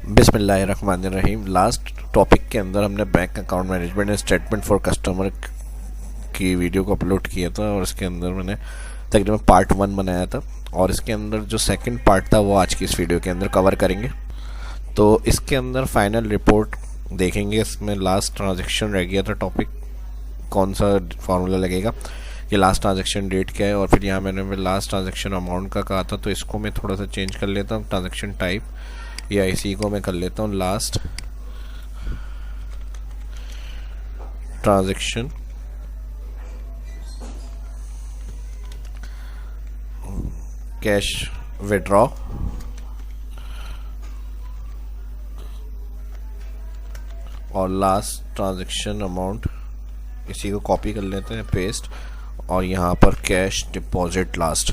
बिस्मिल्लाहिर्रहमानिर्रहीम। Last topic के अंदर हमने bank account management and statement for customer की वीडियो को अपलोड किया था और इसके अंदर मैंने तकरीबन पार्ट 1 बनाया था और इसके अंदर जो सेकंड पार्ट था वो आज की इस वीडियो के अंदर कवर करेंगे। तो इसके अंदर फाइनल रिपोर्ट देखेंगे। इसमें लास्ट ट्रांजेक्शन रह गया था टॉपिक, कौन सा फार्मूला लगेगा कि लास्ट ट्रांजेक्शन डेट क्या है, और फिर यहाँ मैंने लास्ट ट्रांजेक्शन अमाउंट का कहा था, तो इसको मैं थोड़ा सा चेंज कर लेता हूँ। ट्रांजेक्शन टाइप या इसी को मैं कर लेता हूँ लास्ट ट्रांजेक्शन कैश विड्रॉ और लास्ट ट्रांजेक्शन अमाउंट, इसी को कॉपी कर लेते हैं पेस्ट, और यहाँ पर कैश डिपॉजिट लास्ट।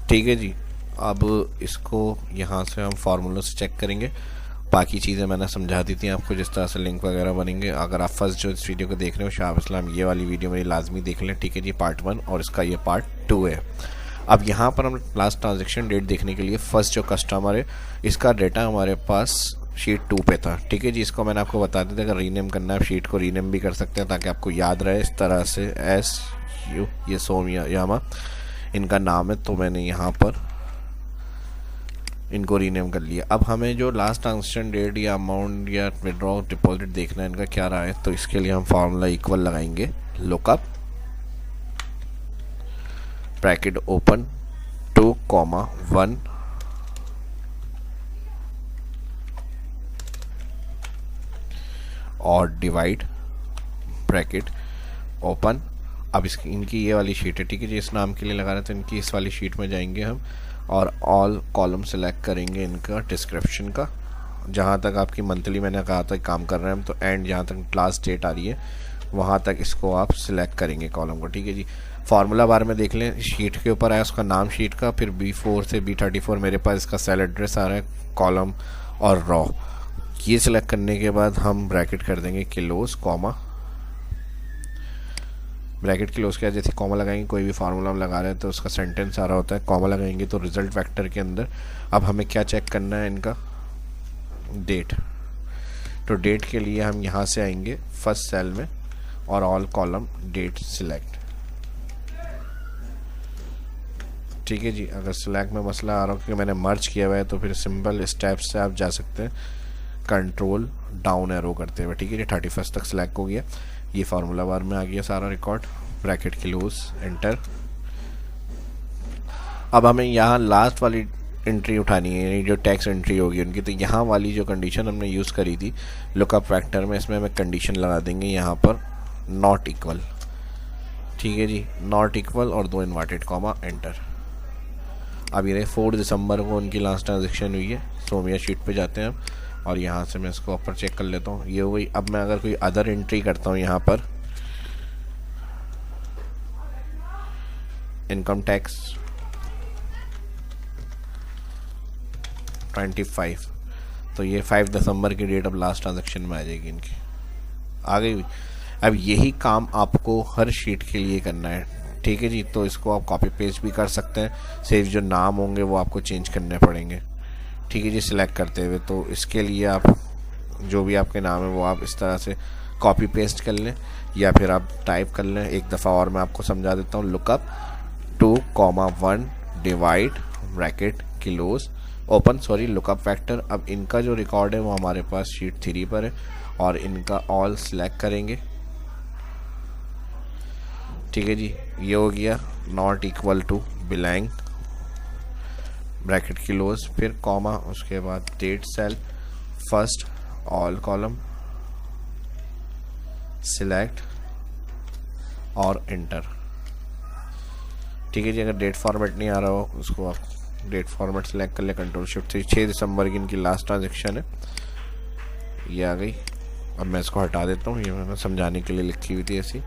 ठीक है जी। अब इसको यहाँ से हम फार्मूलों से चेक करेंगे। बाकी चीज़ें मैंने समझा दी थी आपको, जिस तरह से लिंक वगैरह बनेंगे। अगर आप फर्स्ट जो इस वीडियो को देख रहे हो शाह इस्लाम, ये वाली वीडियो मेरी लाजमी देख लें। ठीक है जी, पार्ट 1 और इसका ये पार्ट 2 है। अब यहाँ पर हम लास्ट ट्रांजेक्शन डेट देखने के लिए फर्स्ट जो कस्टमर है इसका डेटा हमारे पास शीट 2 पे था। ठीक है जी, इसको मैंने आपको बता दिया था, अगर रीनेम करना है शीट को रीनेम भी कर सकते हैं ताकि आपको याद रहे। इस तरह से SU ये सोमिया यामा इनका नाम है, तो मैंने यहाँ पर इनको रीनेम कर लिया। अब हमें जो लास्ट ट्रांजेक्शन डेट या अमाउंट या विड्रॉ डिपॉजिट देखना है इनका क्या रहा है, तो इसके लिए हम फार्मूला इक्वल लगाएंगे। लुकअप ब्रैकेट ओपन 2,1 और डिवाइड ब्रैकेट ओपन। अब इसकी इनकी ये वाली शीट है। ठीक है जी, इस नाम के लिए लगा रहे थे, इनकी इस वाली शीट में जाएंगे हम और ऑल कॉलम सेलेक्ट करेंगे इनका डिस्क्रिप्शन का। जहाँ तक आपकी मंथली मैंने कहा था काम कर रहे हैं हम, तो एंड जहाँ तक लास्ट डेट आ रही है वहाँ तक इसको आप सिलेक्ट करेंगे कॉलम को। ठीक है जी। फार्मूला बार में देख लें, शीट के ऊपर आया उसका नाम शीट का, फिर B4 से B34 मेरे पास इसका सेल एड्रेस आ रहा है, कॉलम और रॉ। ये सिलेक्ट करने के बाद हम ब्रैकेट कर देंगे क्लोज कॉमा, ब्रैकेट क्लोज किया, जैसे कॉमा लगाएंगे कोई भी फार्मूला हम लगा रहे हैं तो उसका सेंटेंस आ रहा होता है, कॉमा लगाएंगे तो रिजल्ट वेक्टर के अंदर। अब हमें क्या चेक करना है, इनका डेट। तो डेट के लिए हम यहाँ से आएंगे फर्स्ट सेल में और ऑल कॉलम डेट सिलेक्ट। ठीक है जी। अगर सिलेक्ट में मसला आ रहा हो कि मैंने मर्ज किया हुआ है तो फिर सिंपल स्टेप्स से आप जा सकते हैं कंट्रोल डाउन एरो करते हुए। ठीक है जी, 31 तक सिलेक्ट हो गया। ये फार्मूला बार में आ गया सारा रिकॉर्ड, ब्रैकेट क्लोज एंटर। अब हमें यहाँ लास्ट वाली एंट्री उठानी है, यानी जो टैक्स एंट्री होगी उनकी। तो यहाँ वाली जो कंडीशन हमने यूज़ करी थी लुकअप फैक्टर में, इसमें हमें कंडीशन लगा देंगे यहाँ पर नॉट इक्वल। ठीक है जी, नॉट इक्वल और 2 इन्वर्टेड कॉमा एंटर। अब ये 4 दिसंबर को उनकी लास्ट ट्रांजेक्शन हुई है। सोमिया शीट पे जाते हैं हम और यहाँ से मैं इसको ऊपर चेक कर लेता हूँ, ये वही। अब मैं अगर कोई अदर एंट्री करता हूँ यहाँ पर इनकम टैक्स 25, तो ये 5 दिसंबर की डेट अब लास्ट ट्रांजेक्शन में आ जाएगी इनकी, आ गई। अब यही काम आपको हर शीट के लिए करना है। ठीक है जी। तो इसको आप कॉपी पेस्ट भी कर सकते हैं, सिर्फ जो नाम होंगे वो आपको चेंज करने पड़ेंगे। ठीक है जी, सिलेक्ट करते हुए। तो इसके लिए आप जो भी आपके नाम है वो आप इस तरह से कॉपी पेस्ट कर लें या फिर आप टाइप कर लें। एक दफ़ा और मैं आपको समझा देता हूँ। Lookup 2,1 divide bracket close open, sorry lookup factor. अब इनका जो रिकॉर्ड है वो हमारे पास शीट 3 पर है और इनका ऑल सिलेक्ट करेंगे। ठीक है जी, ये हो गया not equal to belong bracket close, फिर कॉमा, उसके बाद date cell first all column select और एंटर। ठीक है जी। अगर डेट फॉर्मेट नहीं आ रहा हो उसको आप डेट फॉर्मेट सेलेक्ट कर ले, कंट्रोल शिफ्ट से। 6 दिसंबर की इनकी लास्ट ट्रांजेक्शन है, ये आ गई। अब मैं इसको हटा देता हूँ, ये मैंने समझाने के लिए लिखी हुई थी ऐसी।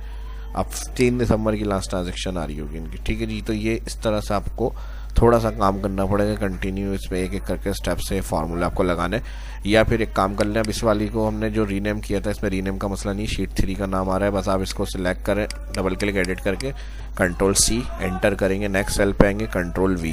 अब 3 दिसंबर की लास्ट ट्रांजेक्शन आ रही होगी इनकी। ठीक है जी। तो ये इस तरह से आपको थोड़ा सा काम करना पड़ेगा कंटिन्यू, इस पर एक एक करके स्टेप से फार्मूला आपको लगाना है। या फिर एक काम कर लें, अब इस वाली को हमने जो रीनेम किया था, इसमें रीनेम का मसला नहीं, शीट 3 का नाम आ रहा है, बस आप इसको सिलेक्ट करें, डबल क्लिक एडिट करके कंट्रोल C एंटर करेंगे, नेक्स्ट सेल पे आएंगे, कंट्रोल V,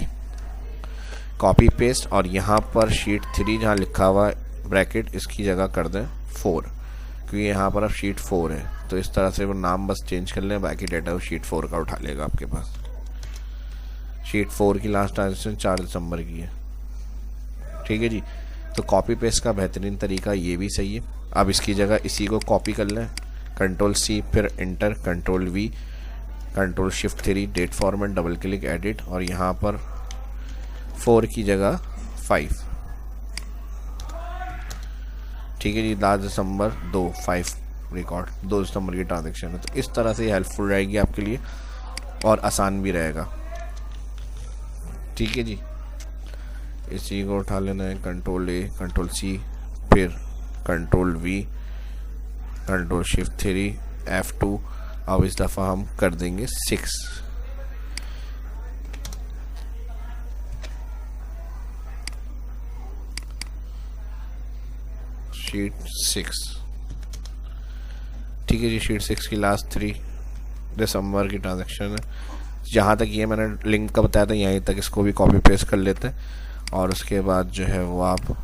कॉपी पेस्ट, और यहाँ पर शीट 3 जहाँ लिखा हुआ है ब्रैकेट, इसकी जगह कर दें 4, क्योंकि यहाँ पर अब शीट 4 है। तो इस तरह से वो नाम बस चेंज कर लें, बाकी डेटा वो शीट 4 का उठा लेगा आपके पास। शीट 4 की लास्ट ट्रांजेक्शन 4 दिसंबर की है, ठीक है जी। तो कॉपी पेस्ट का बेहतरीन तरीका ये भी सही है। अब इसकी जगह इसी को कॉपी कर लें, कंट्रोल सी, फिर enter, control V, control shift 3, date format, double click, edit, और यहाँ पर 4 की जगह 5, ठीक है जी। 10 दिसंबर 5 रिकॉर्ड, 2 दिसंबर की ट्रांजेक्शन है। तो इस तरह से हेल्पफुल रहेगी आपके लिए और आसान भी रहेगा, ठीक है जी। इसी को उठा लेना है, कंट्रोल ए, कंट्रोल सी, फिर control V, control shift 3, F2। अब इस दफ़ा हम कर देंगे 6, शीट 6, ठीक है जी। शीट 6 की लास्ट 3 दिसंबर की ट्रांजैक्शन है। जहाँ तक ये मैंने लिंक का बताया था यहीं तक इसको भी कॉपी पेस्ट कर लेते हैं, और उसके बाद जो है वो आप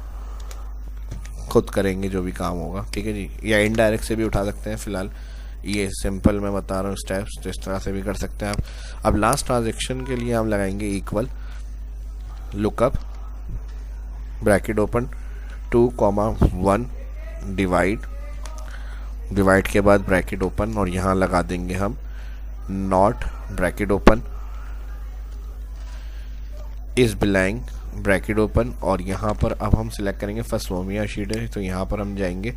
खुद करेंगे जो भी काम होगा, ठीक है जी। या इनडायरेक्ट से भी उठा सकते हैं, फिलहाल ये सिंपल मैं बता रहा हूँ स्टेप्स, तो इस तरह से भी कर सकते हैं आप। अब लास्ट ट्रांजैक्शन के लिए हम लगाएंगे equal, lookup, bracket open, 2,1, divide के बाद ब्रैकेट ओपन, और यहाँ लगा देंगे हम not, bracket open, is belong, bracket open, और यहाँ पर अब हम सिलेक्ट करेंगे फर्स्ट वोमिया शीट है, तो यहाँ पर हम जाएंगे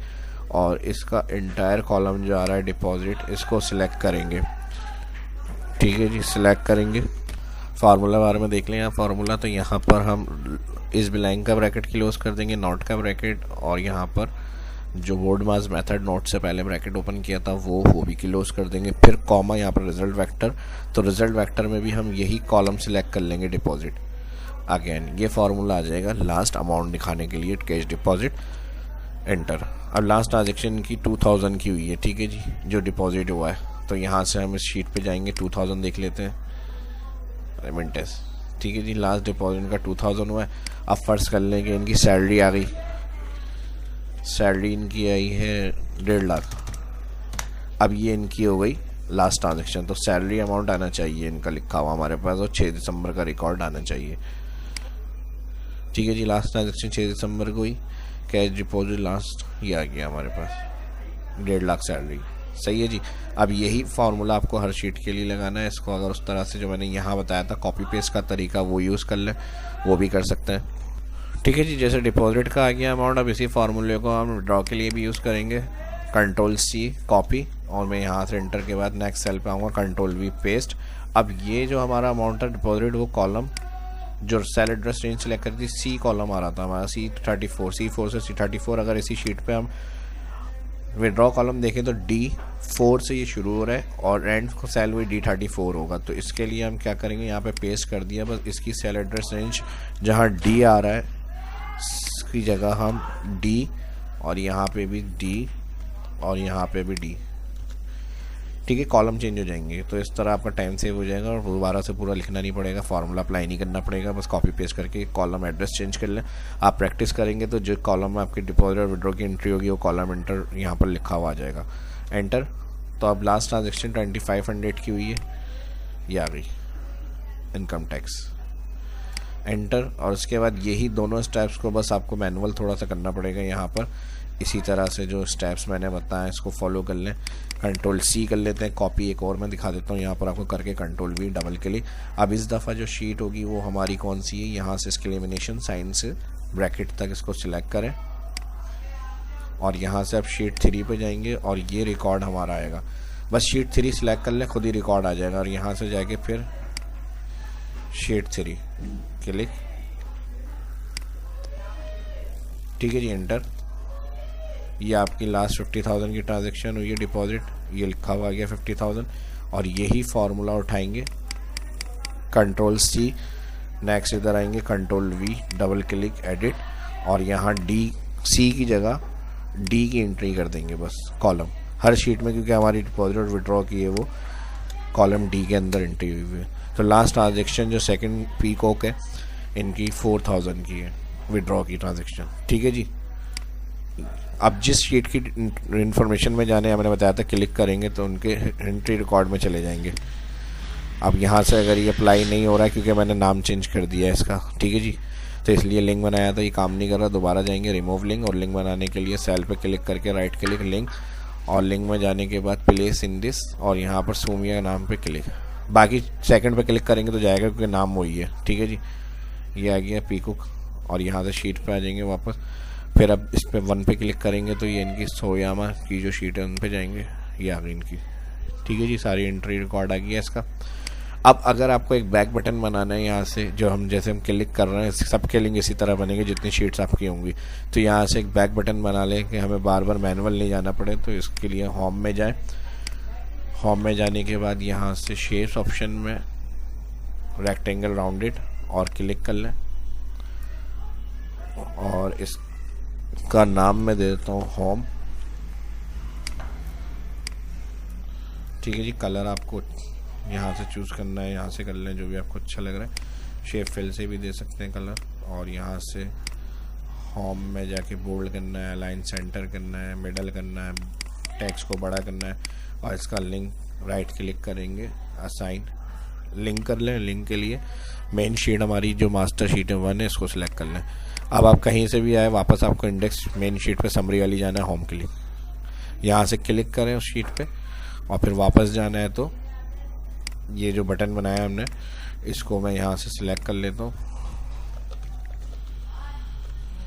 और इसका इंटायर कॉलम जो आ रहा है डिपॉजिट, इसको सिलेक्ट करेंगे, ठीक है जी। सिलेक्ट करेंगे, फार्मूला बारे में देख लें यहाँ फार्मूला, तो यहाँ पर हम इस बिलोंग का ब्रैकेट क्लोज कर देंगे, नॉट का ब्रैकेट, और यहाँ पर जो बोर्ड मास मेथड नोट से पहले ब्रैकेट ओपन किया था वो भी क्लोज कर देंगे, फिर कॉमा, यहाँ पर रिजल्ट वेक्टर, तो रिजल्ट वेक्टर में भी हम यही कॉलम सिलेक्ट कर लेंगे डिपॉजिट। अगेन ये फार्मूला आ जाएगा लास्ट अमाउंट दिखाने के लिए, कैश डिपॉजिट, एंटर। अब लास्ट ट्रांजेक्शन की 2000 की हुई है, ठीक है जी, जो डिपॉजिट हुआ है। तो यहाँ से हम इस शीट पे जाएंगे, 2000 देख लेते हैं, रेमिटेंस, ठीक है जी। लास्ट डिपॉजिट का 2000 हुआ है। अब फर्ज कर लेंगे इनकी सैलरी आ गई, सैलरी इनकी आई है 1.5 लाख। अब ये इनकी हो गई लास्ट ट्रांजेक्शन, तो सैलरी अमाउंट आना चाहिए इनका लिखा हुआ हमारे पास, और 6 दिसंबर का रिकॉर्ड आना चाहिए, ठीक है जी। लास्ट ट्रांजेक्शन 6 दिसंबर को हुई, कैश डिपॉजिट लास्ट ये आ गया हमारे पास 1.5 लाख सैलरी, सही है जी। अब यही फार्मूला आपको हर शीट के लिए लगाना है। इसको अगर उस तरह से जो मैंने यहाँ बताया था कॉपी पेस्ट का तरीका वो यूज़ कर लें, वो भी कर सकते हैं, ठीक है जी। जैसे डिपॉजिट का आ गया अमाउंट, अब इसी फार्मूले को हम विड्रॉ के लिए भी यूज़ करेंगे, कंट्रोल सी कॉपी, और मैं यहाँ से एंटर के बाद नेक्स्ट सेल पे आऊँगा, कंट्रोल वी पेस्ट। अब ये जो हमारा अमाउंट था डिपॉजिट, वो कॉलम जो सेल एड्रेस रेंज सेलेक्ट करती सी कॉलम आ रहा था हमारा C34, C4 से C34। अगर इसी शीट पे हम विड्रॉ कॉलम देखें तो D4 से ये शुरू हो रहा है और एंड सेल वही D34 होगा। तो इसके लिए हम क्या करेंगे, यहाँ पे पेस्ट कर दिया, बस इसकी सेल एड्रेस रेंज जहाँ D आ रहा है इसकी जगह हम D, और यहाँ पे भी D, और यहाँ पे भी D, ठीक है। कॉलम चेंज हो जाएंगे, तो इस तरह आपका टाइम सेव हो जाएगा और दोबारा से पूरा लिखना नहीं पड़ेगा, फार्मूला अप्लाई नहीं करना पड़ेगा, बस कॉपी पेस्ट करके कॉलम एड्रेस चेंज कर लें। आप प्रैक्टिस करेंगे तो जो कॉलम में आपकी डिपॉजिट और विड्रॉ की एंट्री होगी वो कॉलम एंटर यहाँ पर लिखा हुआ आ जाएगा, एंटर। तो अब लास्ट ट्रांजेक्शन 2500 की हुई है, ये आ गई इनकम टैक्स, एंटर। और उसके बाद यही दोनों स्टेप्स को बस आपको मैनुअल थोड़ा सा करना पड़ेगा यहाँ पर, इसी तरह से जो स्टेप्स मैंने बताया इसको फॉलो कर लें। कंट्रोल सी कर लेते हैं, कॉपी एक और मैं दिखा देता हूँ यहाँ पर आपको करके, कंट्रोल वी, डबल क्लिक। अब इस दफ़ा जो शीट होगी वो हमारी कौन सी है, यहाँ से इसके एलिमिनेशन साइन से ब्रैकेट तक इसको सिलेक्ट करें, और यहाँ से अब शीट 3 पे जाएंगे और ये रिकॉर्ड हमारा आएगा। बस शीट 3 सिलेक्ट कर लें, खुद ही रिकॉर्ड आ जाएगा, और यहाँ से जाके फिर शीट 3 क्लिक, ठीक है जी, एंटर। ये आपकी लास्ट 50,000 की ट्रांजेक्शन हुई है डिपॉजिट, ये लिखा हुआ आ गया 50,000, और यही फार्मूला उठाएंगे, कंट्रोल सी, नेक्स्ट इधर आएंगे, control we, double click, edit, और यहाँ डी, सी की जगह डी की एंट्री कर देंगे बस कॉलम हर शीट में, क्योंकि हमारी डिपॉजिट और विड्रॉ की है वो कॉलम डी के अंदर एंट्री हुई है। तो लास्ट ट्रांजेक्शन जो सेकंड पीकॉक है इनकी 4000 की है विड्रॉ की ट्रांजेक्शन। ठीक है जी। अब जिस शीट की इन्फॉर्मेशन में जाने मैंने बताया था, क्लिक करेंगे तो उनके एंट्री रिकॉर्ड में चले जाएंगे। अब यहाँ से अगर ये अप्लाई नहीं हो रहा है क्योंकि मैंने नाम चेंज कर दिया है इसका, ठीक है जी, तो इसलिए लिंक बनाया था, ये काम नहीं कर रहा। दोबारा जाएंगे रिमूव लिंक, और लिंक बनाने के लिए सेल पे क्लिक करके राइट क्लिक लिंक, और लिंक में जाने के बाद प्लेस इन दिस, और यहाँ पर सूमिया नाम पे क्लिक। बाकी सेकंड पे क्लिक करेंगे तो जाएगा क्योंकि नाम वही है। ठीक है जी, ये आ गया पीकुक, और यहाँ से शीट पे आ जाएंगे वापस। फिर अब इस पर 1 पे क्लिक करेंगे तो ये इनकी सोयामा की जो शीट है उन पे जाएंगे, ये आ गई इनकी। ठीक है जी, सारी एंट्री रिकॉर्ड आ गई है इसका। अब अगर आपको एक बैक बटन बनाना है यहाँ से, जो हम जैसे हम क्लिक कर रहे हैं सबके लिंक इसी तरह बनेंगे जितनी शीट्स आपकी होंगी, तो यहाँ से एक बैक बटन बना लें कि हमें बार बार मैनुअल नहीं जाना पड़े। तो इसके लिए होम में जाएं, होम में जाने के बाद यहाँ से शेप्स ऑप्शन में रेक्टेंगल राउंडेड और क्लिक कर लें, और इसका नाम मैं दे देता हूँ होम। ठीक है जी, कलर आपको यहाँ से चूज़ करना है, यहाँ से कर लें जो भी आपको अच्छा लग रहा है। शेप फिल से भी दे सकते हैं कलर, और यहाँ से होम में जाके बोल्ड करना है, लाइन सेंटर करना है, मिडल करना है, टेक्स्ट को बड़ा करना है, और इसका लिंक राइट क्लिक करेंगे, असाइन लिंक कर लें। लिंक के लिए मेन शीट हमारी जो मास्टर शीट है 1 है, इसको सिलेक्ट कर लें। अब आप कहीं से भी आए वापस आपको इंडेक्स मेन शीट पे समरी वाली जाना है, होम के लिए यहाँ से क्लिक करें उस शीट पे, और फिर वापस जाना है तो ये जो बटन बनाया हमने इसको मैं यहाँ से सिलेक्ट कर लेता हूँ।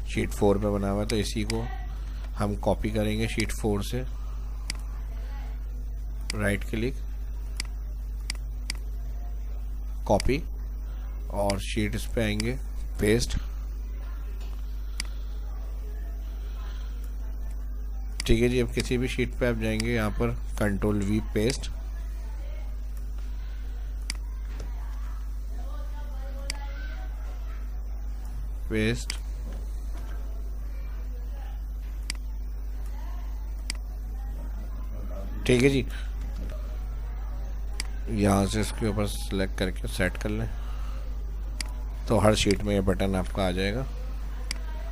शीट 4 पे बना हुआ है तो इसी को हम कॉपी करेंगे शीट 4 से, राइट क्लिक कॉपी, और शीट इस पे आएंगे पेस्ट। ठीक है जी, अब किसी भी शीट पे आप जाएंगे, यहाँ पर कंट्रोल V पेस्ट, पेस्ट, ठीक है जी, यहाँ से इसके ऊपर सेलेक्ट करके सेट कर लें तो हर शीट में ये बटन आपका आ जाएगा।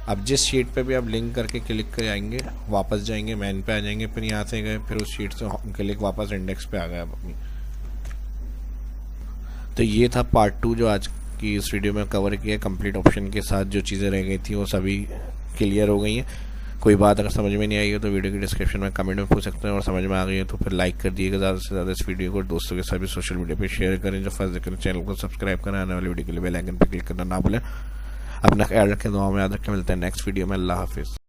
अब जिस शीट पे भी आप लिंक करके क्लिक कर जाएंगे, वापस जाएंगे मैन पे आ जाएंगे, फिर यहाँ से गए, फिर उस शीट से क्लिक वापस इंडेक्स पे आ गए आप अपनी। तो ये था पार्ट 2 जो आज की इस वीडियो में कवर किया। कंप्लीट ऑप्शन के साथ जो चीज़ें रह गई थी वो सभी क्लियर हो गई हैं। कोई बात अगर समझ में नहीं आई हो तो वीडियो की डिस्क्रिप्शन में कमेंट में पूछ सकते हैं, और समझ में आ गई है तो फिर लाइक कर दिएगा ज़्यादा से ज़्यादा इस वीडियो को, दोस्तों के साथ भी सोशल मीडिया पे शेयर करें। जो फर्स्ट देखें चैनल को सब्सक्राइब करें, आने वाली वीडियो के लिए बेल आइकन पर क्लिक करना ना भूलें। अपना ख्याल रखें, दुआ में याद रखें। मिलते हैं नेक्स्ट वीडियो में। अल्लाह हाफिज़।